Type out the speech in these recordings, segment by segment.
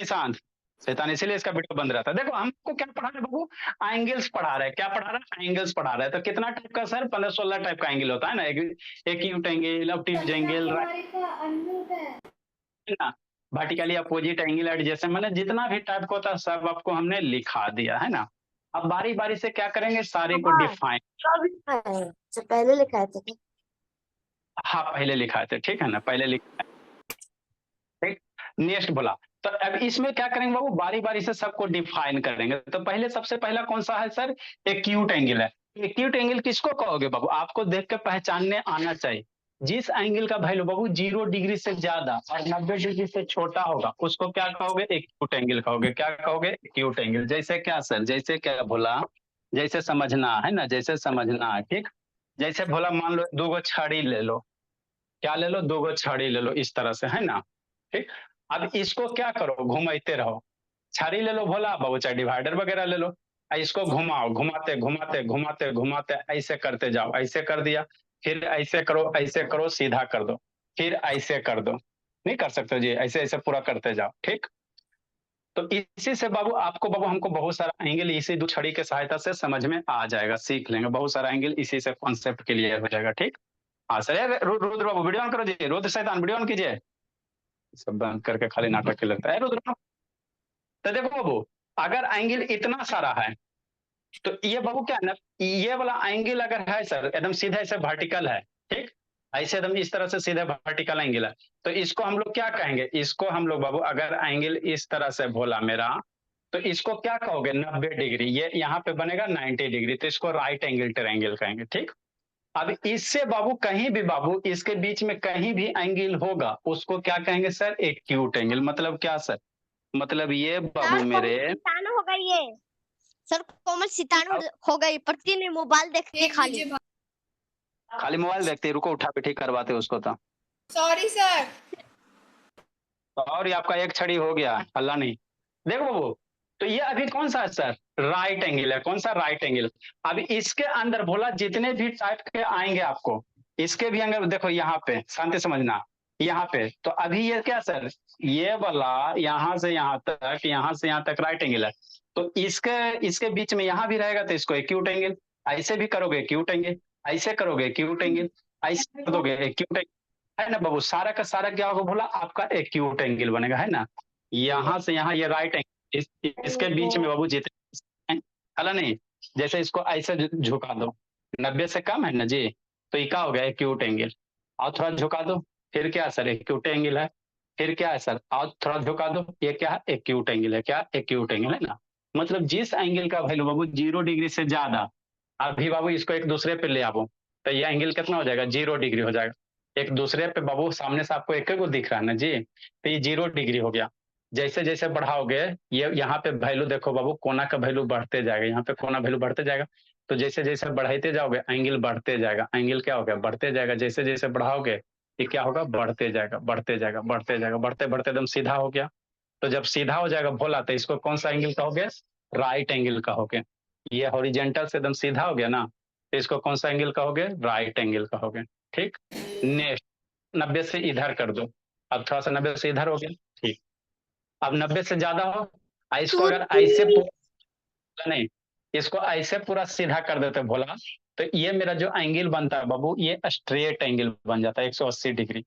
शांत। शैतान इसीलिए इसका वीडियो बंद रहता है। देखो हमको क्या पढ़ा रहे बाबू, एंगल्स पढ़ा रहे हैं। क्या पढ़ा रहा है? एंगल्स पढ़ा रहा है। तो कितना टाइप का सर, 15-16 टाइप का एंगल होता है ना। एक एक्यूट एंगल, ऑब्ट्यूज एंगल, ना वर्टिकली अपोजिट एंगल, एडजेसेंट, मैंने जितना भी टाइप का होता है सब आपको हमने लिखा दिया है ना। अब बारी बारी से क्या करेंगे, सारे को हाँ, डिफाइन। कब लिखा है? जो पहले लिखा थे क्या? हाँ पहले लिखा थे, ठीक है ना, पहले लिखा है, ठीक। नेक्स्ट बोला। तो अब इसमें क्या करेंगे बाबू, बारी बारी से सबको डिफाइन करेंगे। तो पहले सबसे पहला कौन सा है सर, एक्यूट एंगल है। एक्यूट एंगल किसको कहोगे बाबू, आपको देख के पहचानने आना चाहिए। जिस एंगल का वैल्यू बाबू 0 डिग्री से ज्यादा और 90 डिग्री से छोटा होगा उसको क्या कहोगे, एक्यूट एंगल कहोगे। क्या कहोगे, एक्यूट एंगल। जैसे क्या सर, जैसे क्या बोला, जैसे समझना है ना, जैसे समझना है, ठीक। जैसे बोला, मान लो 2 छड़ी ले लो। क्या ले लो, 2 छड़ी ले लो, इस तरह से है ना, ठीक। अब इसको क्या करो, घुमाते रहो। छड़ी ले लो भोला बाबू, चाहे डिवाइडर वगैरह ले लो। इसको घुमाओ, घुमाते घुमाते घुमाते घुमाते ऐसे करते जाओ। ऐसे कर दिया, फिर ऐसे करो, ऐसे करो, सीधा कर दो, फिर ऐसे कर दो। नहीं कर सकते जी, ऐसे ऐसे पूरा करते जाओ, ठीक। तो इसी से बाबू आपको, बाबू हमको बहुत सारा एंगल इसी 2 छड़ी के सहायता से समझ में आ जाएगा, सीख लेंगे बहुत सारा एंगल, इसी से कॉन्सेप्ट क्लियर हो जाएगा, ठीक। हाँ sir, Rudra Babu video on करो जी, रुद्र शैतान वीडियो ऑन कीजिए। सब बंद करके खाली नाटक के लगता है रुद्र। तो देखो बाबू, अगर एंगल इतना सारा है तो ये बाबू क्या है ना, ये वाला एंगल अगर है सर एकदम सीधा ऐसे वर्टिकल है, ठीक। ऐसे एकदम इस तरह से सीधा वर्टिकल एंगल है। तो इसको हम लोग क्या कहेंगे, इसको हम लोग बाबू, अगर एंगल इस तरह से बोला मेरा, तो इसको क्या कहोगे, 90 डिग्री। ये यहाँ पे बनेगा 90 डिग्री, तो इसको राइट एंगल ट्रायंगल कहेंगे, ठीक। अब इससे बाबू कहीं भी बाबू, इसके बीच में कहीं भी एंगल होगा उसको क्या कहेंगे सर, एक्यूट एंगल। मतलब क्या सर, मतलब ये बाबू सर मेरे, कोमल सितानो हो गई है। सर कोमल सितानो हो गई, प्रतिदिन मोबाइल देखते खाली। खाली मोबाइल देखते, रुको उठा के ठीक करवाते उसको तो। Sorry sir. और ये आपका 1 छड़ी हो गया, अल्लाह नहीं। देखो बाबू, तो ये अभी कौन सा है सर, राइट एंगल है। कौन सा, राइट एंगल। अब इसके अंदर बोला जितने भी टाइप के आएंगे आपको, इसके भी अंदर देखो, यहाँ पे शांति समझना, यहाँ पे तो अभी ये क्या सर, ये वाला यहाँ से यहाँ तक, यहाँ से यहाँ तक राइट एंगल है। तो इसके इसके बीच में यहाँ भी रहेगा तो इसको एक्यूट एंगल। ऐसे भी करोगे एक्यूट एंगल, ऐसे करोगे एक्यूट एंगल, ऐसे कर दोगे एक्यूट एंगल, है ना बाबू। सारा का सारा क्या होगा बोला, आपका एक्यूट एंगल बनेगा, है ना। यहाँ से यहाँ ये राइट एंगल, इसके बीच में बाबू जितने, अला नहीं, जैसे इसको ऐसे झुका दो, 90 से कम है ना जी, तो ये क्या हो गया, एक्यूट एंगल। और थोड़ा झुका दो, फिर क्या है सर, एक्यूट एंगल है। फिर क्या है सर, और थोड़ा झुका दो, ये क्या है, एक्यूट एंगल है। क्या, एक्यूट एंगल है ना। मतलब जिस एंगल का वैल्यू बाबू 0 डिग्री से ज्यादा, अभी बाबू इसको एक दूसरे पे ले आओ, तो ये एंगल कितना हो जाएगा, 0 डिग्री हो जाएगा। एक दूसरे पे बाबू सामने से आपको एक को दिख रहा है ना जी, तो ये 0 डिग्री हो गया। जैसे जैसे बढ़ाओगे, ये यहाँ पे वैल्यू देखो बाबू, कोना का वैल्यू बढ़ते जाएगा, यहाँ पे कोना वैल्यू बढ़ते जाएगा। तो जैसे जैसे बढ़ाते जाओगे एंगल बढ़ते जाएगा। एंगल क्या हो गया, बढ़ते जाएगा। जैसे जैसे बढ़ाओगे ये क्या होगा, बढ़ते जाएगा, बढ़ते जाएगा, बढ़ते जाएगा, बढ़ते बढ़ते एकदम सीधा हो गया। तो जब सीधा हो जाएगा भोला, तो इसको कौन सा एंगल कहोगे, राइट एंगल कहोगे। ये हॉरिजेंटल से एकदम सीधा हो गया ना, तो इसको कौन सा एंगल कहोगे, राइट एंगल कहोगे, ठीक। नेक्स्ट, 90 से इधर कर दो। अब थोड़ा सा 90 से इधर हो गया, ठीक। अब 90 से ज्यादा हो, इसको अगर ऐसे नहीं, इसको ऐसे पूरा सीधा कर देते भोला, तो ये मेरा जो एंगल बनता है बाबू, ये स्ट्रेट एंगल बन जाता है 180 डिग्री।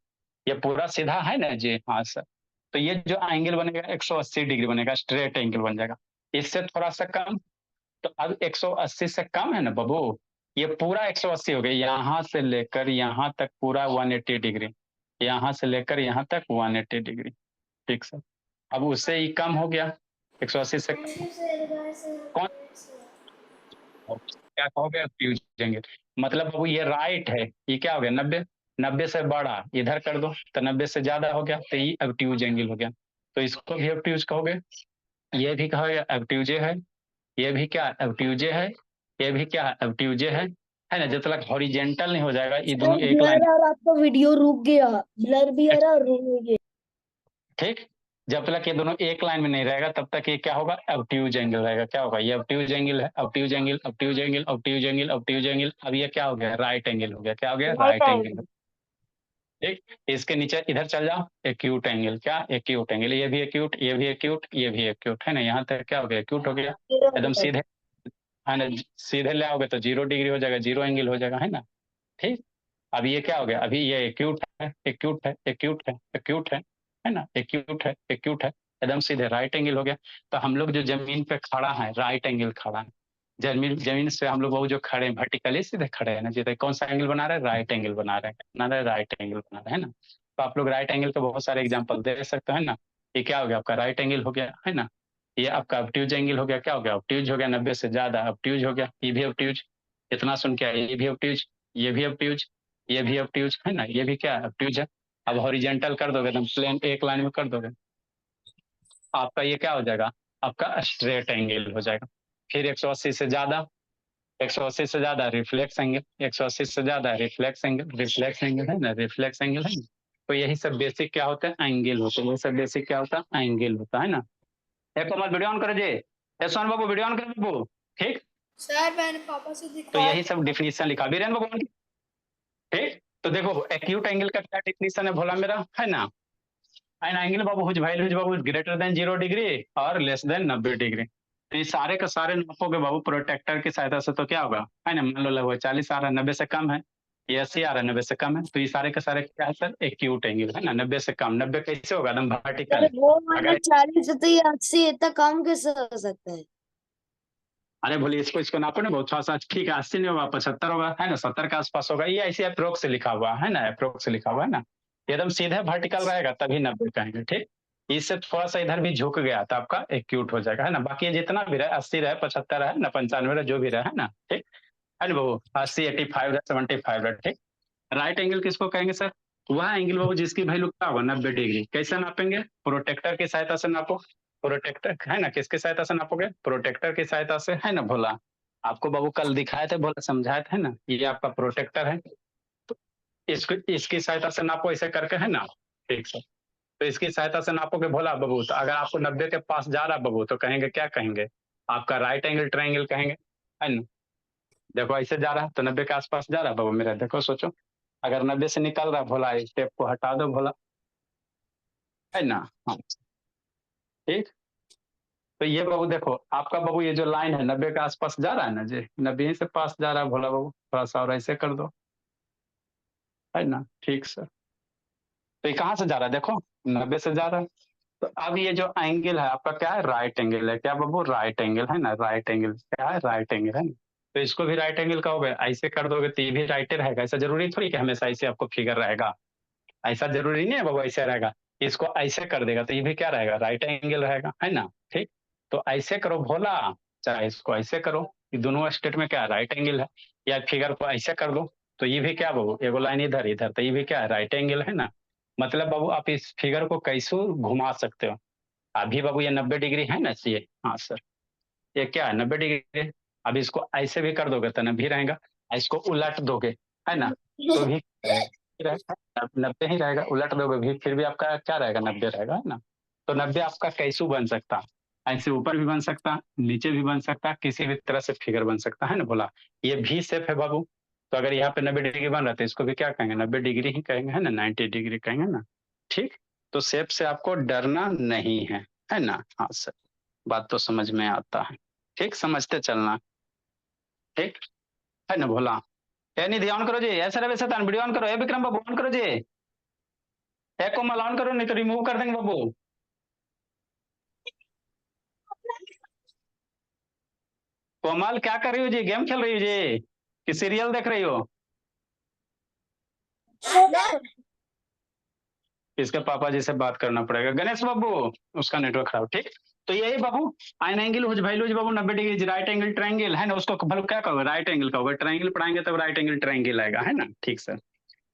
ये पूरा सीधा है ना जी, हाँ सर। तो ये जो एंगल बनेगा 180 डिग्री बनेगा, स्ट्रेट एंगल बन जाएगा। इससे थोड़ा सा कम, तो अब 180 से कम है ना बाबू, ये पूरा 180 हो गया, यहाँ से लेकर यहाँ तक पूरा 180 डिग्री, यहाँ से लेकर यहाँ तक 180 डिग्री, ठीक सर। अब उससे ही कम हो गया, 180 से कौन, क्या कहोगे, फ्यूज एंगल। मतलब बाबू ये राइट है, ये क्या हो गया, 90, 90 से बड़ा इधर कर दो तो 90 से ज्यादा हो गया, तो ये ऑब्ट्यूज एंगल हो गया। तो इसको भी ऑब्ट्यूज कहोगे, ये भी कहोगे ऑब्ट्यूजे है, ये भी क्या ऑब्ट्यूजे है, ये भी क्या ऑब्ट्यूजे है ना। जब तक हॉरिजेंटल नहीं हो जाएगा ये दोनों एक लाइन, ब्लर आ रहा, आपका वीडियो रुक गया, ब्लर भी आ रहा और रुक गया। ठीक। जब तक ये दोनों एक लाइन में नहीं रहेगा तब तक ये क्या होगा, ऑब्ट्यूज एंगल रहेगा। क्या होगा, ये ऑब्ट्यूज एंगल है, obtuse angle, obtuse angle, obtuse angle, obtuse angle. अब ये क्या हो गया, राइट एंगल हो गया। क्या हो गया, राइट राइट एंगल। एंगल। ठीक, इसके नीचे इधर चल जाओ, एक्यूट एंगल, क्या एक्यूट एंगल, ये भी एक्यूट, ये भी एक्यूट, ये भी एक्यूट, है ना, यहाँ तक क्या हो गया, एक्यूट हो गया, एकदम सीधे, है ना, सीधे ले आओगे तो 0 डिग्री हो जाएगा, 0 एंगल हो जाएगा, है ना। ठीक, अब ये क्या हो गया, अभी ये एक्यूट है, एक्यूट है, एक्यूट है, एक्यूट है ना, एक्यूट है, एक्यूट है, एकदम सीधे राइट एंगल हो गया। तो हम लोग जो जमीन पे खड़ा है, राइट एंगल खड़ा है, जमीन जमीन से हम लोग वो जो खड़े हैं वर्टिकली सीधे खड़े हैं ना, जैसे कौन सा एंगल बना रहे हैं, राइट एंगल बना रहे हैं, बना रहे राइट एंगल बना रहे हैं ना। तो आप लोग राइट एंगल के बहुत सारे एग्जाम्पल दे सकते हैं ना। ये क्या हो गया आपका, राइट एंगल हो गया, है ना। ये आपका ऑब्ट्यूज एंगल हो गया, क्या हो गया, ऑब्ट्यूज हो गया, 90 से ज्यादा ऑब्ट्यूज हो गया, ये भी ऑब्ट्यूज, इतना सुन के आया, ये भी ऑब्ट्यूज, ये भी ऑब्ट्यूज, ये भी ऑब्ट्यूज, है ना, ये भी क्या ऑब्ट्यूज है। अब हॉरिजेंटल कर दोगे एकदम प्लेन एक लाइन में कर दोगे, आपका ये क्या हो जाएगा, आपका स्ट्रेट एंगल हो जाएगा। फिर 180 से ज्यादा, 180 से ज्यादा रिफ्लेक्स एंगल, 180 से ज्यादा रिफ्लेक्स एंगल, रिफ्लेक्स एंगल है ना, रिफ्लेक्स एंगल है ना। तो यही सब बेसिक क्या होता है, एंगल होते हैं, ये सब बेसिक क्या होता है, एंगल होता है ना। एक तो मत वीडियो ऑन करो जी, यशवंत बाबू वीडियो ऑन करो बाबू। ठीक, सर मैंने पापा से तो दिखवाया यही सब डिफिनीशन लिखा वीरेंद्र बाबू। ठीक, तो देखो एक्यूट एंगल का क्या डिफिनीशन है भोला मेरा, है ना, एन एंगल बाबू हुज वैल्यू बाबू ग्रेटर देन 0 डिग्री और लेस देन 90 डिग्री। तो ये सारे का सारे नापोगे बाबू प्रोटेक्टर की सहायता से, तो क्या होगा, है ना, मान लो लगभग 40 आ रहा है, 90 से कम है, ये 80 आ रहा है, 90 से कम है, तो ये सारे के सारे क्या है सर, एक्यूट एंगल, है ना, 90 से कम, 90 कैसे होगा, एकदम वर्टिकल। वो वाला अगर 40 है तो ये 80 इतना कम कैसे हो सकता है? अरे बोलिए इसको इसको नापो ना बहुत, थोड़ा सा ठीक है, 80 नहीं होगा, 75 होगा, है ना, 70 के आसपास होगा, ये ऐसे अप्रोक्स से लिखा हुआ है ना, अप्रोक्स से लिखा हुआ है ना, एकदम सीधे वर्टिकल रहेगा तभी 90 कहेंगे। ठीक, इससे थोड़ा सा इधर भी झुक गया तो आपका एक्यूट हो जाएगा, है ना। बाकी ये जितना भी रहे, 80 रहे, 75 है ना, 95 रहे, जो भी रहे, है ना। ठीक है ना बाबू, 80, 85 रहे, 75 रहे। ठीक, राइट एंगल किसको कहेंगे सर, वह एंगल बाबू जिसकी वैल्यू क्या होगा, 90 डिग्री। कैसे नापेंगे, प्रोटेक्टर की सहायता से नापो, प्रोटेक्टर है ना, किसकी सहायता से नापोगे, प्रोटेक्टर की सहायता से, है ना भोला। आपको बाबू कल दिखाए थे, भोला समझाए थे ना, ये आपका प्रोटेक्टर है, तो इसको इसकी सहायता से नापो, ऐसे करके, है ना। ठीक सर, तो इसकी सहायता से नापोगे भोला बाबू, तो अगर आपको 90 के पास जा रहा बाबू तो कहेंगे, क्या कहेंगे, आपका राइट एंगल ट्रायंगल कहेंगे, है ना। देखो ऐसे जा रहा है तो 90 के आसपास जा रहा है बाबू मेरा, देखो सोचो, अगर 90 से निकल रहा भोला, इस स्टेप को हटा दो भोला, है ना। हाँ, ठीक, तो ये बाबू देखो आपका बाबू, ये जो लाइन है 90 के आसपास जा रहा है ना जी, 90 से पास जा रहा है भोला बाबू, थोड़ा सा और ऐसे कर दो, है ना। ठीक सर, तो ये कहाँ से जा रहा है, देखो 90 से जा रहा है। तो अब ये जो एंगल है आपका क्या है, राइट एंगल है, क्या बाबू, राइट एंगल, है ना, राइट एंगल क्या है, राइट एंगल, है ना। तो इसको भी राइट एंगल कहोगे, ऐसे कर दोगे तो ये भी राइट रहेगा, ऐसा जरूरी थोड़ी कि हमेशा ऐसे आपको फिगर रहेगा, ऐसा जरूरी नहीं है बाबू ऐसे रहेगा। इसको ऐसे कर देगा तो ये भी क्या रहेगा, राइट एंगल रहेगा, है ना। ठीक, तो ऐसे करो भोला, चाहे इसको ऐसे करो, ये दोनों स्टेट में क्या राइट एंगल है, या फिगर को ऐसे कर दो तो ये भी क्या बाबू, एगो लाइन इधर इधर, तो ये भी क्या है, राइट एंगल, है ना। मतलब बाबू आप इस फिगर को कैसे घुमा सकते हो। अभी बाबू ये 90 डिग्री है ना, ये हाँ सर, ये क्या है 90 डिग्री। अब इसको ऐसे भी कर दोगे तो 90 रहेगा, इसको उलट दोगे, है ना, तो भी रहेगा, 90 ही रहेगा, उलट दोगे भी फिर भी आपका क्या रहेगा, 90 रहेगा, है ना। तो 90 आपका कैसू बन सकता है, ऐसे ऊपर भी बन सकता, नीचे भी बन सकता, किसी भी तरह से फिगर बन सकता है ना बोला। ये भी सेफ है बाबू, तो अगर यहाँ पे 90 डिग्री बन रहा है तो इसको भी क्या कहेंगे, 90 डिग्री ही कहेंगे, है ना, 90 डिग्री कहेंगे ना। ठीक, तो सेफ से आपको डरना नहीं है ना। हाँ सर, बात तो समझ में आता है, ठीक, समझते चलना। ठीक, है ना भोला। ए निधि ऑन करो जी, ऐसा रहे वैसे वीडियो ऑन करो, ए विक्रम बाबू ऑन करो जी, ए कोमल ऑन करो, नहीं तो रिमूव कर देंगे बाबू। कोमल क्या कर रही हो जी, गेम खेल रही हो जी कि सीरियल देख रही हो। इसके पापा जी से बात करना पड़ेगा, गणेश बाबू, उसका नेटवर्क खराब। ठीक, तो यही बाबू आइन एंगल हुज वैल्यूज बाबू 90 डिग्री, राइट एंगल ट्रायंगल, है ना, उसको बाबू क्या कहोगे, राइट एंगल कहोगे, ट्रायंगल पढ़ाएंगे तब राइट एंगल ट्रायंगल आएगा, है ना। ठीक सर,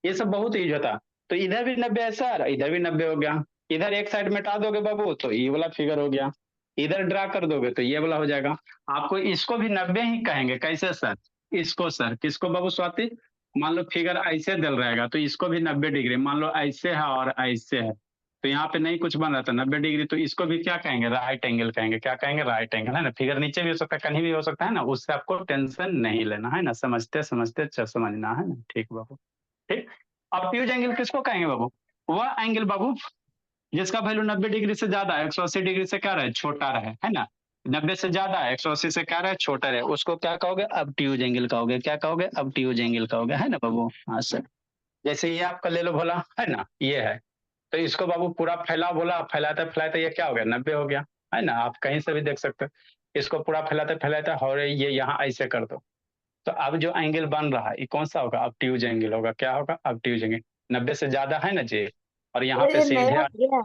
ये सब बहुत यूज होता। तो इधर भी 90 है सर, इधर भी 90 हो गया, इधर एक साइड मिटा दोगे बाबू तो ये वाला फिगर हो गया, इधर ड्रा कर दोगे तो ये वाला हो जाएगा। आपको इसको भी 90 ही कहेंगे, कैसे सर, इसको सर किसको बाबू स्वाति, मान लो फिगर ऐसे दल रहेगा तो इसको भी 90 डिग्री, मान लो ऐसे है और ऐसे है, तो यहाँ पे नहीं कुछ बन रहा था 90 डिग्री, तो इसको भी क्या कहेंगे, राइट एंगल कहेंगे, क्या कहेंगे, राइट एंगल, है ना। फिगर नीचे भी हो सकता है, कहीं भी हो सकता है ना, उससे आपको टेंशन नहीं लेना, है ना, समझते समझते समझना, है ना। ठीक बाबू, ठीक, ऑब्ट्यूज एंगल किसको कहेंगे बाबू? वह एंगल बाबू जिसका वैल्यू 90 डिग्री से ज्यादा है, 180 डिग्री से क्या रहे, छोटा रहे, है ना। 90 से ज्यादा है, 180 से क्या रहे, छोटा रहे, उसको क्या कहोगे? ऑब्ट्यूज एंगल कहोगे। क्या कहोगे? ऑब्ट्यूज एंगल कहोगे, है ना बाबू। हाँ सर। जैसे ये आपका ले लो भोला, है ना, ये है, तो इसको बाबू पूरा फैला बोला, फैलाते फैलाते ये क्या हो गया, 90 हो गया, है ना। आप कहीं से भी देख सकते हो। इसको पूरा फैलाते फैलाते और ये यहाँ ऐसे कर दो, तो अब जो एंगल बन रहा है ये कौन सा होगा? ऑब्ट्यूज एंगल होगा। क्या होगा? Obtuse angle. 90 से ज्यादा है ना जी, और यहाँ पे ये सीधे नया गया।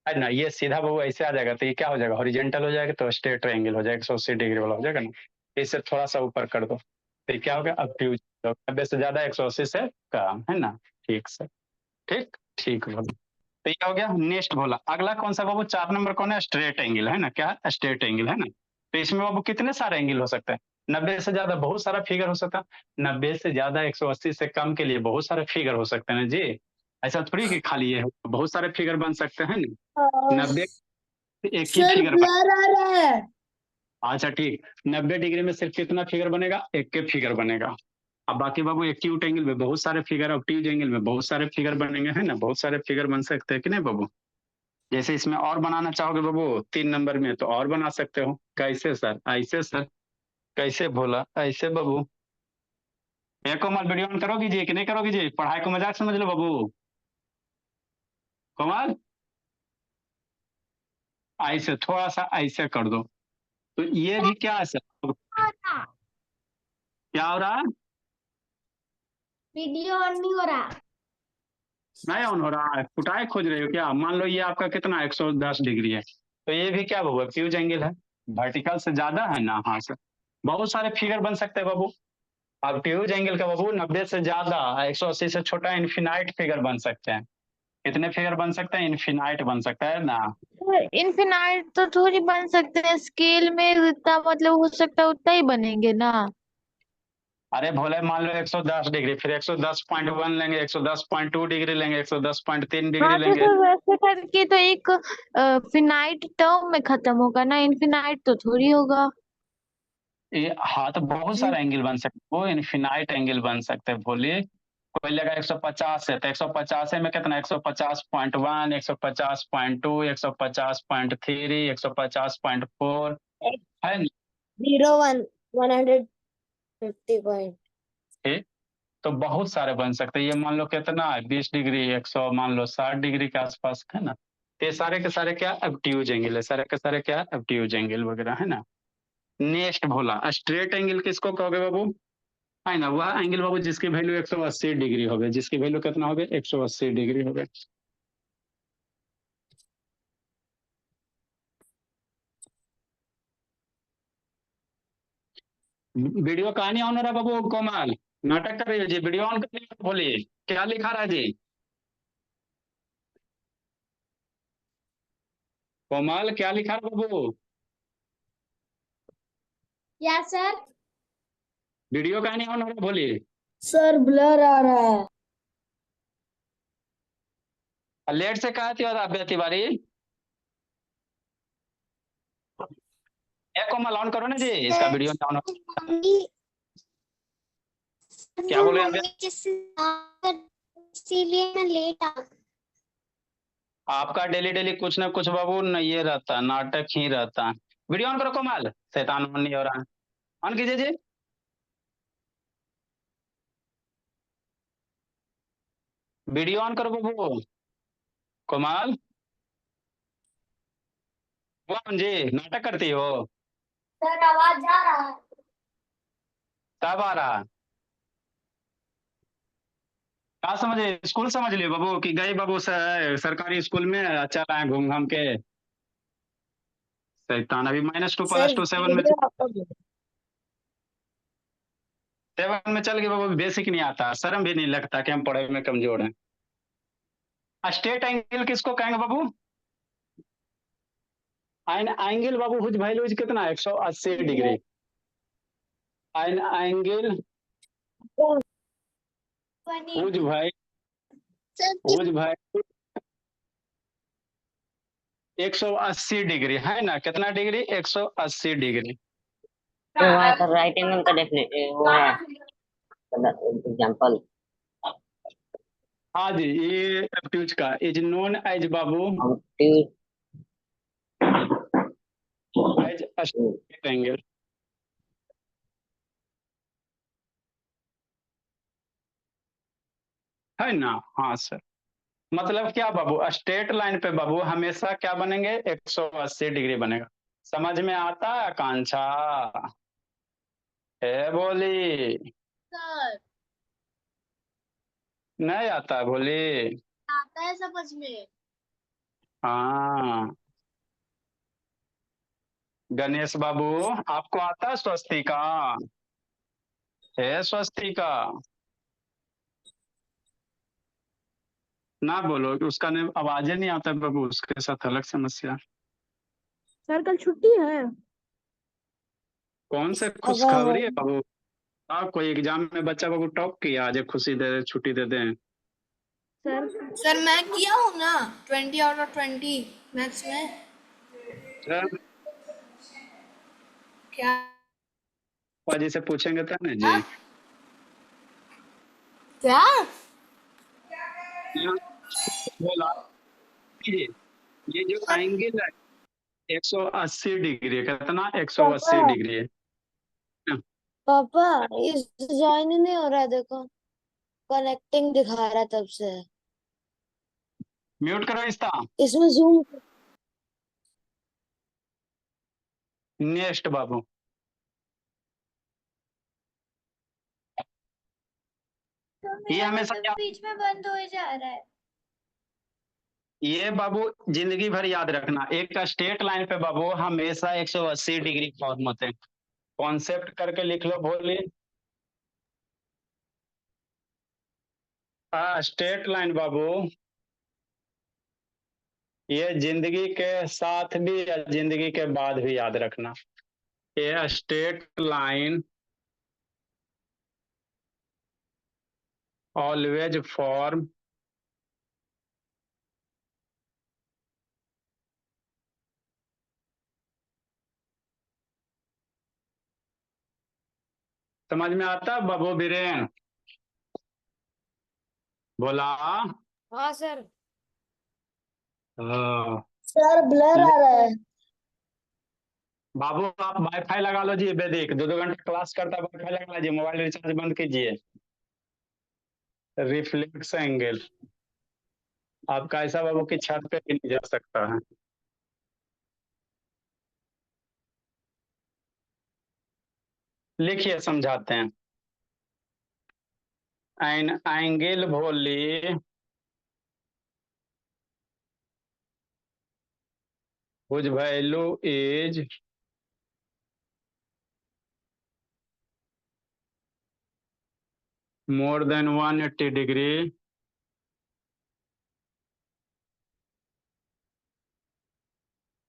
है ना, ये सीधा बाबू ऐसे आ जाएगा, तो ये क्या हो जाएगा? हॉरिजेंटल हो जाएगा, तो स्ट्रेट एंगल हो जाएगा, 180 डिग्री वाला हो जाएगा ना। इससे थोड़ा सा ऊपर कर दो, तो ये क्या हो गया? ऑब्ट्यूज। 90 से ज्यादा, 180 से कम, है ना। ठीक सर, ठीक ठीक बोला। तो ये हो गया। नेक्स्ट बोला अगला कौन सा बाबू? 4 नंबर कौन है? स्ट्रेट एंगल, है ना। क्या? स्ट्रेट एंगल, है ना। तो इसमें बाबू कितने सारे एंगल हो सकते हैं? 90 से ज्यादा बहुत सारा फिगर हो सकता है, 90 से ज्यादा 180 से कम के लिए बहुत सारे फिगर हो सकते हैं ना जी। ऐसा थोड़ी कि खाली ये हो, बहुत सारे फिगर बन सकते हैं ना। 90 एक ही सर फिगर बन। ब्लर आ रहा है। अच्छा ठीक, 90 डिग्री में सिर्फ कितना फिगर बनेगा? एक के फिगर बनेगा। अब बाकी बाबू एक्यूट एंगल में बहुत सारे फिगर, ऑब्ट्यूज एंगल में बहुत सारे फिगर बनेंगे, है ना। बहुत सारे फिगर बन सकते हैं कि नहीं बाबू। जैसे इसमें और बनाना चाहोगे बाबू 3 नंबर में, तो और बना सकते हो। कैसे सर? ऐसे सर। कैसे बोला? ऐसे बाबू। एक कोमल वीडियो ऑन करोगी जी कि नहीं करोगी जी? पढ़ाई को मजाक समझ लो बाबू। कोमल ऐसे थोड़ा सा ऐसे कर दो, तो ये भी क्या है सर? क्या हो रहा है? वीडियो ऑन नहीं हो रहा। नहीं ऑन हो रहा है? कुटाई खोज रहे हो क्या? मान लो ये आपका कितना 110 डिग्री है, तो ये भी क्या बाबू? फ्यूज एंगल है। वर्टिकल से ज्यादा है ना। हाँ सर। बहुत सारे फिगर बन सकते हैं बाबू। अब ट्यूज एंगल का बाबू 90 से ज्यादा, 180 से छोटा, इन्फिनाइट फिगर बन सकते हैं। कितने फिगर बन सकते हैं? इन्फिनाइट बन सकता है ना। इनफिनाइट तो थोड़ी बन सकते हैं, स्केल में जितना मतलब हो सकता है उतना ही बनेंगे ना। अरे भोले मान लो 110 डिग्री, फिर 110.1 लेंगे, 110.2 डिग्री लेंगे, 110.3 डिग्री हाँ तो लेंगे। सर वैसे करके तो एक फिनाइट टर्म में खत्म होगा ना, इनफिनाइट तो थोड़ी होगा। ये हाँ, तो बहुत सारा एंगल बन सकते हैं, वो इन्फिनाइट एंगल बन सकते हैं। बोलिए कोई लगा 150 है, तो 150 में कितना? 150.1, 150.2, 150.3, 150.4, है ना। 01 150 पॉइंट। ठीक। तो बहुत सारे बन सकते हैं। ये मान लो कितना है? 20 डिग्री, 100, मान लो 60 डिग्री के आसपास, है ना। तो ये सारे के सारे क्या? ऑब्ट्यूज एंगल है। सारे के सारे क्या? ऑब्ट्यूज एंगल वगैरह, है ना। नेक्स्ट भोला स्ट्रेट एंगल किसको कहोगे बाबू? है ना, वह एंगल बाबू जिसकी वैल्यू 180 डिग्री हो गई। जिसकी वैल्यू कितना हो गई? 180 डिग्री हो गई। वीडियो कहानी ऑन हो रहा है बाबू? कोमल नाटक कर रही है जी, वीडियो ऑन कर रही है। बोलिए क्या लिखा रहा है जी? कोमल क्या लिखा रहा है बाबू? Yes sir. वीडियो कहानी ऑन हो रहा है, बोलिए। सर ब्लर आ रहा है। लेट से कहा थी और आप तिवारी। ए कोमल ऑन करो ना जी, इसका वीडियो ऑन। मम्मी क्या बोले आप? मम्मी इसीलिए मैं लेट आ। आपका डेली डेली कुछ ना कुछ बाबू न ये रहता, नाटक ही रहता। वीडियो ऑन करो कोमल, शैतान ऑन नहीं हो रहा। ऑन कीजिए जी। वीडियो ऑन करो बाबू। कोमल कौन जी नाटक करती हो? सर आवाज जा रहा है। कब आ रहा? क्या समझे? स्कूल समझ लियो बाबू कि गए बाबू सरकारी स्कूल में चल रहे हैं घूम घाम के। शैतान अभी -2 सर +2 7 में चल गए बाबू। बेसिक नहीं आता, शर्म भी नहीं लगता कि हम पढ़ाई में कमजोर हैं। स्ट्रेट एंगल किसको कहेंगे बाबू? एंगल बाबू हुज वैल्यूज कितना है? 180 डिग्री। एन एंगल हुज भाई, हुज भाई 180 डिग्री, है ना। कितना डिग्री? 180 डिग्री। तो वहाँ पर राइट एंगल का डेफिनेट वो है एग्जांपल। हाँ जी, ये एप्ट्यूज का इज नोन एज बाबू एज स्ट्रेट एंगल। है ना? हाँ सर। मतलब क्या बाबू, स्ट्रेट लाइन पे बाबू हमेशा क्या बनेंगे, 180 डिग्री बनेगा। समझ में आता है आकांक्षा? है बोली? सर नहीं आता बोली? आता है समझ में। हाँ। गणेश बाबू, आपको आता है स्वस्तिका? है स्वस्तिका? ना बोलो कि उसका ने आवाज नहीं आता है बाबू, उसके साथ अलग समस्या। सर कल छुट्टी है। कौन से खुशखबरी है बाबू? कोई एग्जाम में बच्चा बाबू टॉप किया, आज खुशी दे छुट्टी दे दें? सर सर मैं किया हूँ ना 20 आउट ऑफ 20 मैथ्स में। सर, क्या? जी से पूछेंगे तब ना जी। क्या? बोला कि ये जो एंगल है 180 डिग्री, कितना 180 डिग्री है। पापा इस ज्वाइन ही नहीं हो रहा है, देखो कनेक्टिंग दिखा रहा है तब से। म्यूट करो इसका। इसमें जूम। नेक्स्ट बाबू, ये हमेशा क्या, बीच में बंद हो जा रहा है। ये बाबू जिंदगी भर याद रखना, एक स्ट्रेट लाइन पे बाबू हमेशा 180 डिग्री फॉर्म होते हैं। कॉन्सेप्ट करके लिख लो, बोलिए। स्ट्रेट लाइन बाबू, ये जिंदगी के साथ भी या जिंदगी के बाद भी याद रखना। ये स्ट्रेट लाइन ऑलवेज फॉर्म समझ में आता बाबू बीरेन? बोला? हाँ सर। हाँ। सर ब्लर आ रहा है। बाबू आप वाईफाई लगा लो जी, वैदिक 2-2 घंटे क्लास करता है, वाईफाई लगा लीजिए, मोबाइल रिचार्ज बंद कीजिए। रिफ्लेक्स एंगल आपका ऐसा बाबू की छत पे भी नहीं जा सकता है। लिखिए, समझाते हैं। एन एंगल भोली whose value is more than 180 degree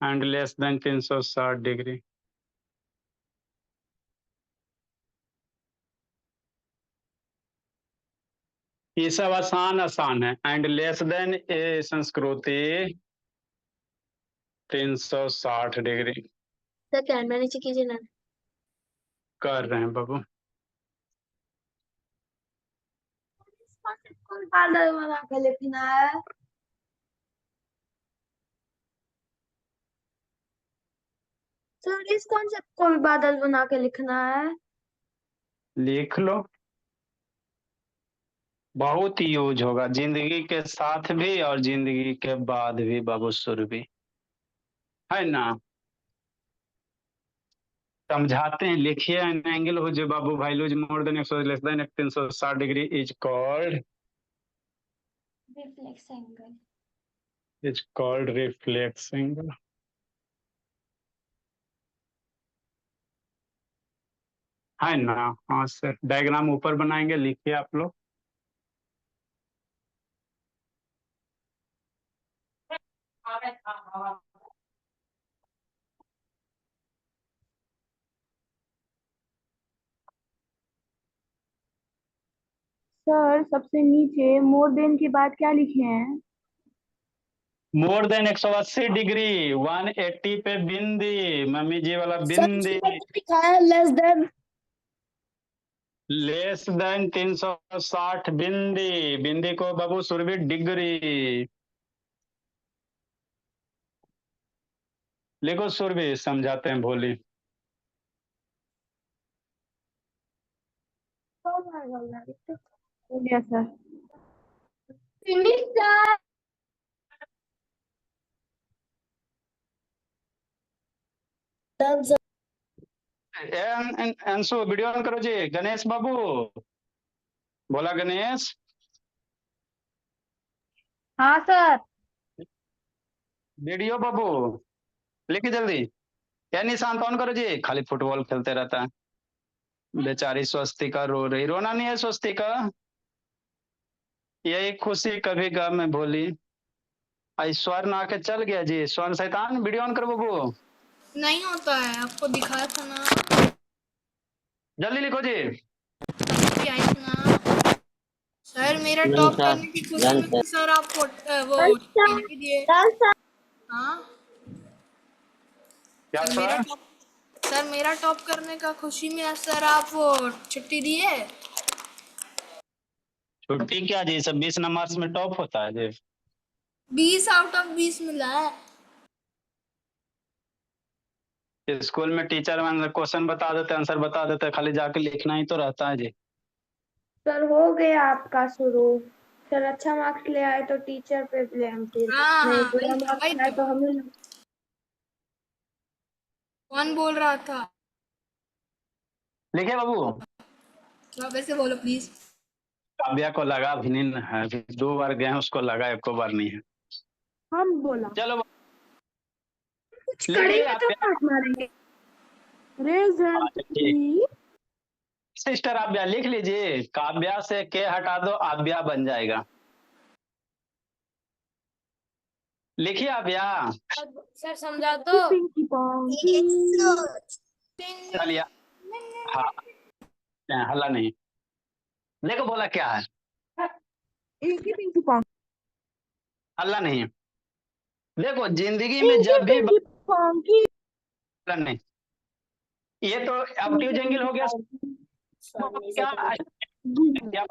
and less than 360 degree। ये सब आसान आसान है। एंड लेस देन ए संस्कृति 360 डिग्री सर कैमरा नीचे कीजिए ना। कर रहे हैं बाबू। कौन पार्लर वाला का लिखना है? सर इस कॉन्सेप्ट को भी बादल बना के लिखना है। लिख लो, बहुत यूज होगा जिंदगी के साथ भी और जिंदगी के बाद भी बाबू, सुर भी है ना। समझाते हैं, लिखिए। एन एंगल हो जो बाबू values more than 100 less than 360 degree is called reflex angle. Reflex angle. है ना? हाँ सर, डायग्राम ऊपर बनाएंगे, लिखिए आप लोग। सर सबसे नीचे मोर देन के बाद क्या लिखे हैं? मोर देन 180 डिग्री, 180 पे बिंदी, मम्मी जी वाला सर बिंदी। इसमें तो लिखा है लेस देन। लेस देन 360 बिंदी, बिंदी को बाबू सुरभि डिग्री लिखो, सुरभि समझाते हैं भोली। हो गया sir. Done sir. Anshu video on करो जी। गणेश बाबू, बोला गणेश। हाँ सर। वीडियो बाबू लिखी जल्दी। क्या निशांत ऑन करो जी, खाली फुटबॉल खेलते रहता है बेचारी। स्वस्तिका रो रही, रोना नहीं है स्वस्तिका, यही खुशी कभी गम में भोली। आई स्वर्ण आके चल गया जी, स्वर्ण शैतान वीडियो ऑन करो बाबू। नहीं होता है, आपको दिखाया था ना, जल्दी लिखो जी। कि आई थी ना सर। मेरा टॉप करने की खुशी में तो सर आप वो छुट्टी दिए। हाँ क्या सर, सर? सर मेरा टॉप करने का खुशी में सर आप वो छुट्टी दिए। छुट्टी क्या जी, सब 20 नंबर में टॉप होता है जी। 20 आउट ऑफ 20 मिला है। स्कूल में टीचर क्वेश्चन बता देते, आंसर बता देते, खाली जाके लिखना ही तो रहता है जी। सर हो गया आपका शुरू। सर अच्छा मार्क्स ले आए तो टीचर पे ब्लेम, फिर हाँ नहीं हाँ, बुरा वही मार्क्स तो आए तो हमें। कौन बोल रहा था? लिखे बाबू। आप ऐसे बोलो प्लीज। काव्या को लगा भी नहीं है, 2 बार गए हैं, उसको लगा, एको बार नहीं है। हम बोला चलो कुछ लिख लिए करेंगे आप? तो काट मारेंगे। रेज हैंड ठीक, प्लीज। सिस्टर आव्या लिख लीजिए। काव्या से के हटा दो, आव्या बन जाएगा। लिखिए आव्या। सर समझा दो। पिंकी पॉन्की। चलिए, हाँ हल्ला नहीं। देखो बोला क्या है, इंकी पिंकी पॉन्की। हल्ला नहीं। देखो जिंदगी में इंकी जब भी पिंकी पॉन्की। हल्ला नहीं, ये तो ऑब्ट्यूज एंगल हो गया। क्या क्या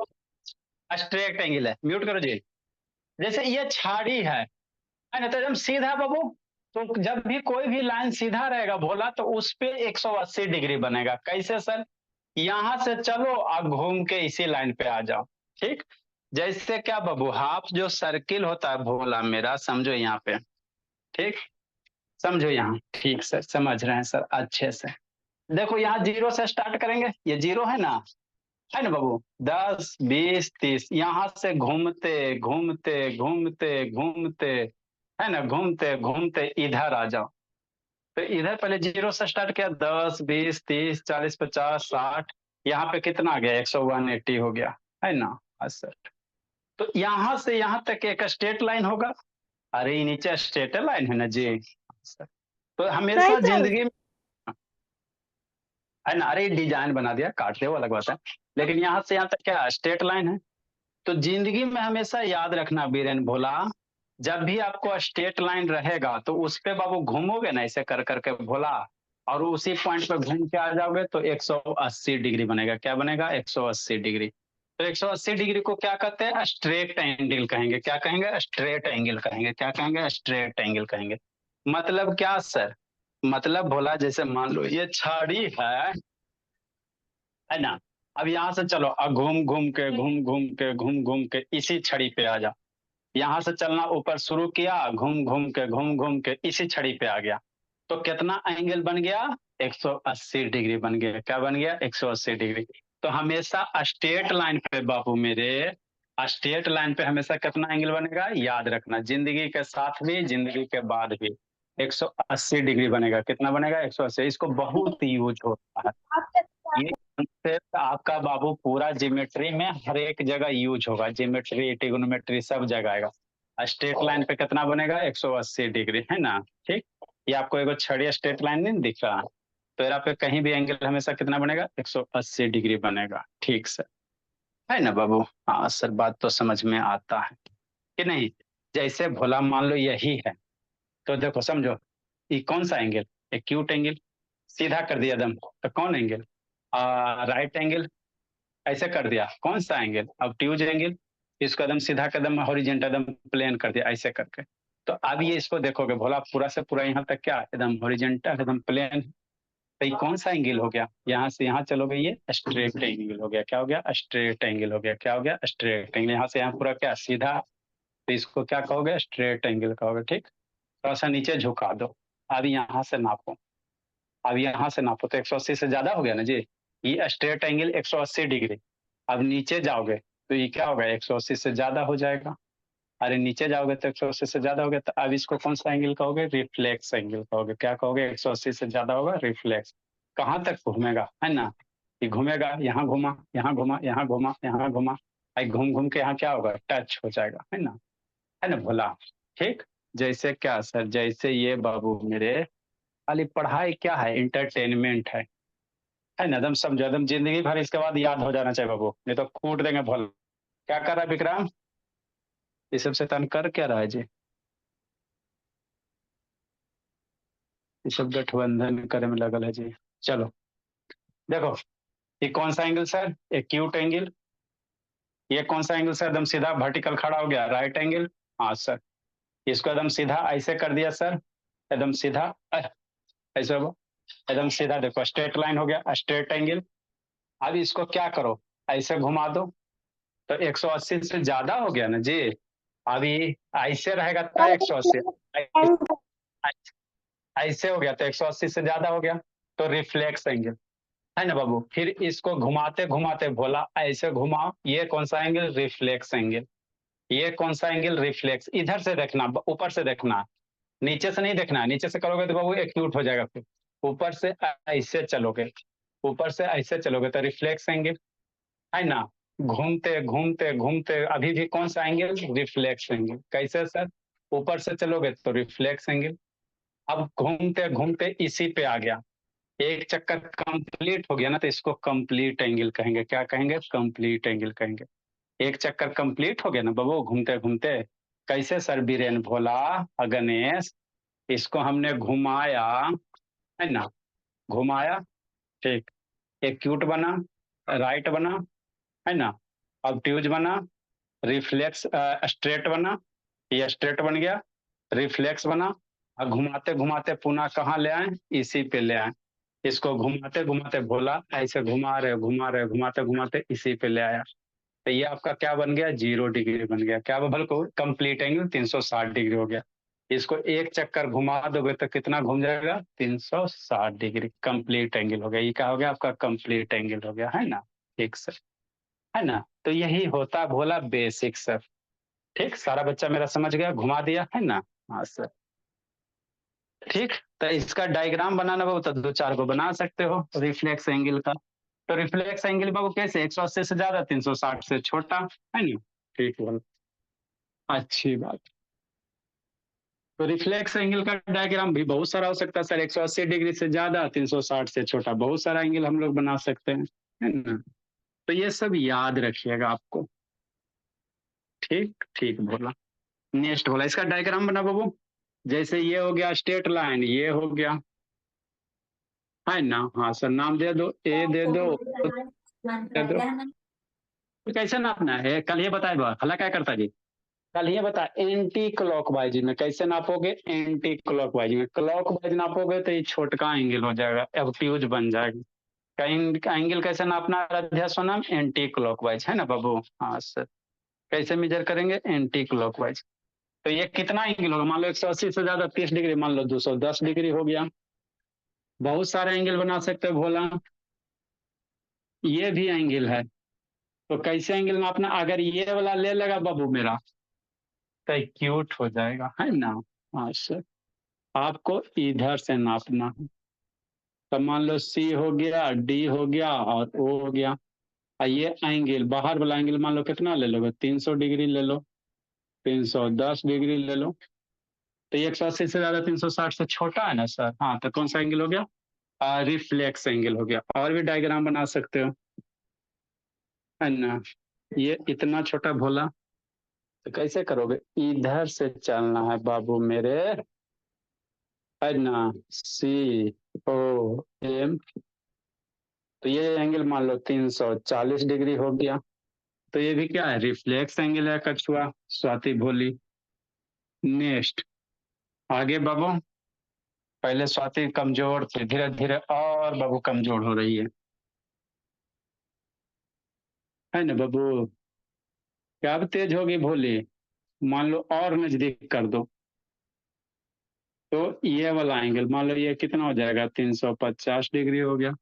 स्ट्रेट एंगल है, म्यूट करो जी। जैसे ये छाड़ी है ना, तो जब सीधा बाबू, तो जब भी कोई भी लाइन सीधा रहेगा भोला, तो उस पे 180 डिग्री बनेगा। कैसे सर? यहां से चलो और घूम के इसी लाइन पे आ जाओ। ठीक, जैसे क्या बाबू, हाफ जो सर्किल होता है भोला मेरा, समझो यहाँ पे। ठीक, समझो यहाँ, ठीक सर, समझ रहे हैं सर अच्छे से। देखो यहाँ 0 से स्टार्ट करेंगे, ये 0 है ना बाबू। 10 20 30, यहाँ से घूमते घूमते घूमते घूमते, है ना, घूमते घूमते इधर आ जाओ। तो इधर पहले 0 से स्टार्ट किया, 10 20 30 40 50 60, यहाँ पे कितना आ गया, 180 हो गया, है ना। अच्छा, तो यहाँ से यहाँ तक एक स्ट्रेट लाइन होगा। अरे ये नीचे स्ट्रेट लाइन है ना जी। तो नहीं हमेशा सर। जिंदगी में, है ना, अरे डिजाइन बना दिया, काटते हो अलग बात है, लेकिन यहाँ से यहाँ तक क्या स्ट्रेट लाइन है। तो जिंदगी में हमेशा याद रखना बीरेन भोला, जब भी आपको स्ट्रेट लाइन रहेगा तो उस पे बाबू घूमोगे ना ऐसे कर करके भोला, और उसी पॉइंट पे घूम के आ जाओगे तो 180 डिग्री बनेगा। क्या बनेगा? 180 डिग्री। तो 180 डिग्री को क्या कहते हैं? स्ट्रेट एंगल कहेंगे। क्या कहेंगे? स्ट्रेट एंगल कहेंगे। क्या कहेंगे? स्ट्रेट एंगल कहेंगे। मतलब क्या सर? मतलब भोला जैसे मान लो ये छड़ी है ना। अब यहाँ से चलो, घूम घूम के घूम घूम के घूम घूम के इसी छड़ी पे आ जाओ। यहाँ से चलना ऊपर शुरू किया, घूम घूम के इसी छड़ी पे आ गया। तो कितना एंगल बन गया? 180 डिग्री बन गया। क्या बन गया? 180 डिग्री। तो हमेशा स्ट्रेट लाइन पे बाबू मेरे, स्ट्रेट लाइन पे हमेशा कितना एंगल बनेगा याद रखना, जिंदगी के साथ भी जिंदगी के बाद भी 180 डिग्री बनेगा। कितना बनेगा? 180। इसको बहुत यूज होता है ये concept, आपका बाबू पूरा ज्योमेट्री में हर एक जगह यूज होगा, ज्योमेट्री ट्रिगोनोमेट्री सब जगह आएगा। स्ट्रेट लाइन पे कितना बनेगा? 180 डिग्री, है ना। ठीक, ये आपको एगो छड़ी स्ट्रेट लाइन नहीं दिख रहा, तो यहाँ पे कहीं भी एंगल हमेशा कितना बनेगा? 180 डिग्री बनेगा। ठीक सर, है ना बाबू। हाँ सर, बात तो समझ में आता है कि नहीं। जैसे भोला मान लो यही है, तो देखो समझो, ये कौन सा एंगल? Acute angle. सीधा कर दिया दम, तो कौन एंगल? Right angle. ऐसे कर दिया, कौन सा एंगल? Obtuse angle. इसको एकदम सीधा कदम हॉरिजेंटल एकदम प्लेन कर दिया ऐसे करके। तो अब ये इसको देखोगे भोला पूरा से पूरा यहाँ तक क्या एकदम हॉरिजेंटल एकदम प्लेन। तो ये कौन सा एंगल हो गया? यहाँ से यहाँ चलोगे ये स्ट्रेट एंगल हो गया। क्या हो गया? स्ट्रेट एंगल हो गया। क्या हो गया? Straight angle. यहाँ से यहाँ पूरा क्या सीधा, तो इसको क्या कहोगे? स्ट्रेट एंगल कहोगे। ठीक, थोड़ा सा नीचे झुका दो। अब यहाँ से नापो, अब यहाँ से नापो तो 180 से ज्यादा हो गया ना जी। ये स्ट्रेट एंगल 180 डिग्री। अब नीचे जाओगे तो ये क्या होगा? 180 से ज्यादा हो जाएगा। अरे नीचे जाओगे तो 180 से ज्यादा हो गया, तो अब इसको कौन सा एंगल कहोगे? रिफ्लेक्स एंगल कहोगे। क्या कहोगे? 180 से ज्यादा होगा, रिफ्लेक्स। कहाँ तक घूमेगा, है ना? ये घूमेगा, यहाँ घुमा, यहाँ घुमा, यहाँ घुमा, यहाँ घुमा, घूम घूम के यहाँ क्या होगा? टच हो जाएगा, है ना भोला? ठीक, जैसे क्या सर, जैसे ये बाबू मेरे, खाली पढ़ाई क्या है? इंटरटेनमेंट है ना? एकदम समझो, एकदम जिंदगी भर इसके बाद याद हो जाना चाहिए बाबू, नहीं तो कूट देंगे भोला। क्या कर रहा है विक्रम? ये सब शैतान कर क्या रहा है जी? ये सब गठबंधन करे में लगल है जी। चलो देखो, ये कौन सा एंगल सर? Acute angle. ये कौन सा एंगल सर? एकदम सीधा वर्टिकल खड़ा हो गया, राइट एंगल। हाँ सर, इसको एकदम सीधा ऐसे कर दिया सर, एकदम सीधा ऐसे हो, एकदम सीधा देखो स्ट्रेट लाइन हो गया, स्ट्रेट एंगल। अब इसको क्या करो? ऐसे घुमा दो तो 180 से ज्यादा हो गया ना जी। अभी ऐसे रहेगा तो 180, ऐसे हो गया तो 180 से ज्यादा हो गया, तो रिफ्लेक्स एंगल, है ना बाबू? फिर इसको घुमाते घुमाते भोला ऐसे घुमाओ, ये कौन सा एंगल? Reflex angle. ये कौन सा एंगल? रिफ्लेक्स। इधर से देखना, ऊपर से देखना, नीचे से नहीं देखना। नीचे से करोगे तो बाबू एक्यूट हो जाएगा। फिर ऊपर से ऐसे चलोगे, ऊपर से ऐसे चलोगे तो रिफ्लेक्स एंगल, है ना? घूमते घूमते घूमते अभी भी कौन सा एंगल? Reflex angle. कैसे सर? ऊपर से चलोगे तो रिफ्लेक्स एंगल। अब घूमते घूमते इसी पे आ गया, एक चक्कर कंप्लीट हो गया ना, तो इसको कंप्लीट एंगल कहेंगे। क्या कहेंगे? कंप्लीट एंगल कहेंगे। एक चक्कर कंप्लीट हो गया ना बाबू घूमते घूमते। कैसे सर? बीरेन, भोला, गणेश, इसको हमने घुमाया, है ना? घुमाया, ठीक, एक्यूट बना, राइट बना, है ना? ऑब्ट्यूज बना, रिफ्लेक्स स्ट्रेट बना, ये स्ट्रेट बन गया, रिफ्लेक्स बना। और घुमाते घुमाते पुनः कहाँ ले आए? इसी पे ले आए। इसको घुमाते घुमाते भोला ऐसे घुमा रहे घुमा रहे, घुमाते घुमाते इसी पे ले आया। तो ये आपका क्या बन गया? 0 डिग्री बन गया। क्या बबल को? कंप्लीट एंगल 360 डिग्री हो गया। इसको एक चक्कर घुमा दोगे तो कितना घूम जाएगा? 360 डिग्री। कंप्लीट एंगल हो गया। ये क्या हो गया? आपका कंप्लीट एंगल हो गया, है ना? ठीक सर, है ना? तो यही होता भोला बेसिक सर। ठीक, सारा बच्चा मेरा समझ गया, घुमा दिया, है ना? हाँ सर, ठीक। तो इसका डायग्राम बनाना बाबू तो 2-4 को बना सकते हो रिफ्लेक्स एंगल का। तो रिफ्लेक्स एंगल बाबू कैसे? 180 से ज्यादा, 360 से छोटा, है ना? ठीक बोल, अच्छी बात। तो रिफ्लेक्स एंगल का डायग्राम भी बहुत सारा हो सकता है सर। 180 डिग्री से ज्यादा, 360 से छोटा, बहुत सारा एंगल हम लोग बना सकते हैं, है ना? तो ये सब याद रखिएगा आपको। ठीक ठीक बोला। नेक्स्ट बोला, इसका डायग्राम बना बाबू। जैसे ये हो गया स्ट्रेट लाइन, ये हो गया, है ना? हाँ सर, नाम दे दो, ए दे दो, दे दो। तो कैसे नापना है? कल ये बताए बा हला क्या करता जी? कल ये बता, एंटी क्लॉकवाइज में कैसे नापोगे? एंटी क्लॉकवाइज में, क्लॉकवाइज नापोगे तो ये छोटका एंगल हो जाएगा, ऑब्ट्यूज बन जाएगा। एंगल कैसे नापना है सोनम? एंटी क्लॉकवाइज, है ना बाबू? हाँ सर, कैसे मेजर करेंगे? Anti clockwise. तो ये कितना एंगल होगा? मान लो 180 से ज्यादा 30 डिग्री, मान लो 210 डिग्री हो गया। बहुत सारे एंगल बना सकते हो भोला। ये भी एंगल है, तो कैसे एंगल नापना? अगर ये वाला ले लेगा बाबू मेरा तो एक्यूट हो जाएगा, है ना? हाँ सर, आपको इधर से नापना है। तो मान लो सी हो गया, डी हो गया और ओ हो गया। और ये एंगल, बाहर वाला एंगल मान लो कितना ले लोगे? 300 डिग्री ले लो, 310 डिग्री ले लो। तो ये 180 से ज्यादा, 360 से छोटा है ना सर? हाँ, तो कौन सा एंगल हो गया? रिफ्लेक्स एंगल हो गया। और भी डायग्राम बना सकते हो, है ना? ये इतना छोटा भोला, तो कैसे करोगे? इधर से चलना है बाबू मेरे, है ना? सी ओ एम, तो ये एंगल मान लो 340 डिग्री हो गया। तो ये भी क्या है, रिफ्लेक्स एंगल है कछुआ, स्वाति भोली। नेक्स्ट आगे बाबू, पहले स्वाति कमजोर थे, धीरे धीरे और बाबू कमजोर हो रही है ना बाबू? क्या अब तेज होगी भोली? मान लो और नजदीक कर दो, तो ये वाला एंगल मान लो ये कितना हो जाएगा, 350 डिग्री हो गया।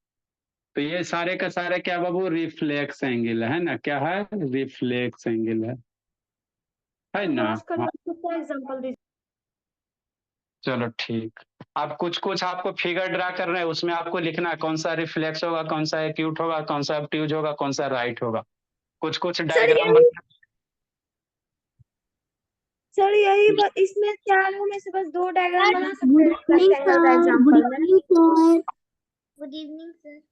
तो ये सारे का सारे क्या बाबू, रिफ्लेक्स एंगल है ना? क्या है, रिफ्लेक्स एंगल है ना? हाँ, एग्जांपल दीजिए। चलो ठीक। अब कुछ कुछ आपको फिगर ड्रा कर रहे हैं, उसमें आपको लिखना है कौन सा रिफ्लेक्स होगा, कौन सा एक्यूट होगा, कौन सा ऑब्ट्यूज होगा, कौन सा राइट होगा। कुछ कुछ डायग्राम सर यही इसमें चारों में से बस 2 डायग्राम बना सकते हैं रेक्टेंगल का एग्जांपल में। Good evening sir.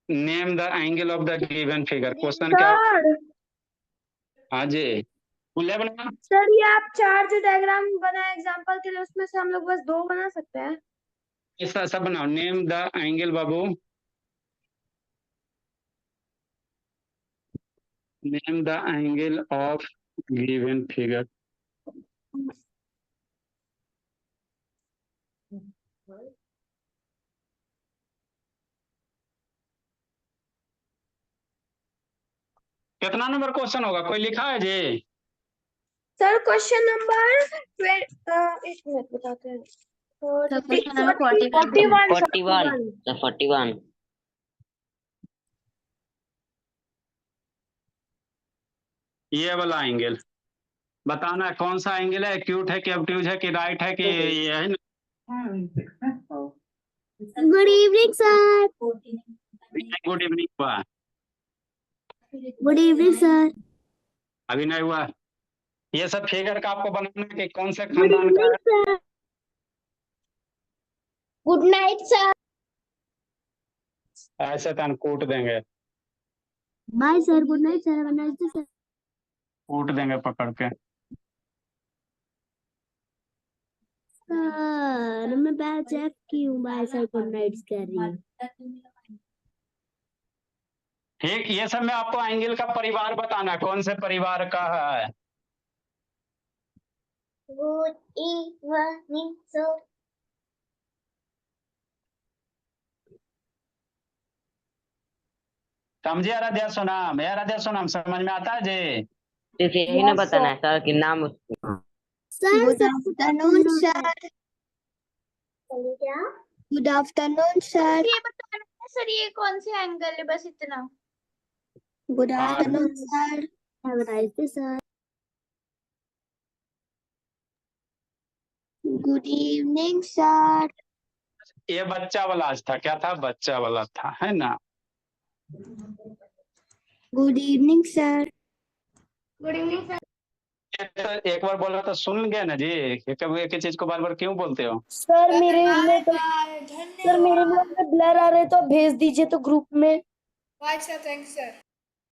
Name the angle of the given figure. Question क्या? सर हाँ जी, बोले बना। सर ये आप 4 जो डायग्राम बनाए एग्जांपल के लिए, उसमें से हम लोग बस 2 बना सकते हैं। ऐसा सब बनाओ। Name the angle Babu, name the angle of given figure. कितना नंबर क्वेश्चन होगा, कोई लिखा है जी? सर क्वेश्चन नंबर एक मिनट बताते हैं। 41 ये वाला एंगल बताना है, कौन सा एंगल है, एक्यूट है कि ऑब्ट्यूज है कि राइट है कि ये है ना? Good evening sir. Good evening हुआ? Good evening sir. अभी नहीं हुआ। ये सब फिगर का आपको बनाना है कि कौन से गुड खानदान का इवनिंग है। सर। Good night sir. ऐसे तो कूट देंगे, bye sir. Good night sir. Good night sir. कूट देंगे पकड़ के। सर मैं बैच एफ की हूँ। Bye sir. गुड नाइट कर रही हूँ। ठीक, ये सब में आपको एंगल का परिवार बताना है, कौन से परिवार का है। Good evening sir. समझे आराध्या सोनाम? आराध्या सोनाम समझ में आता है जी? सिर्फ यही ना बताना है सर कि नाम सर गुड आफ्टरनून सर। क्या? Good afternoon sir. ये बताना है सर, ये कौन से एंगल है, बस इतना। गुड हाँ। Afternoon sir. Have a nice day sir. Good evening sir. ये बच्चा वाला आज था, क्या था, बच्चा वाला था, है ना? Good evening sir. Good evening sir. तो एक बार बोला तो सुन गए ना जी, एक ही चीज को बार बार क्यों बोलते हो? सर मेरे में तो धन्यवाद। सर मेरे में ब्लर आ रहे तो भेज दीजिए तो ग्रुप में। Bye sir, thank you sir.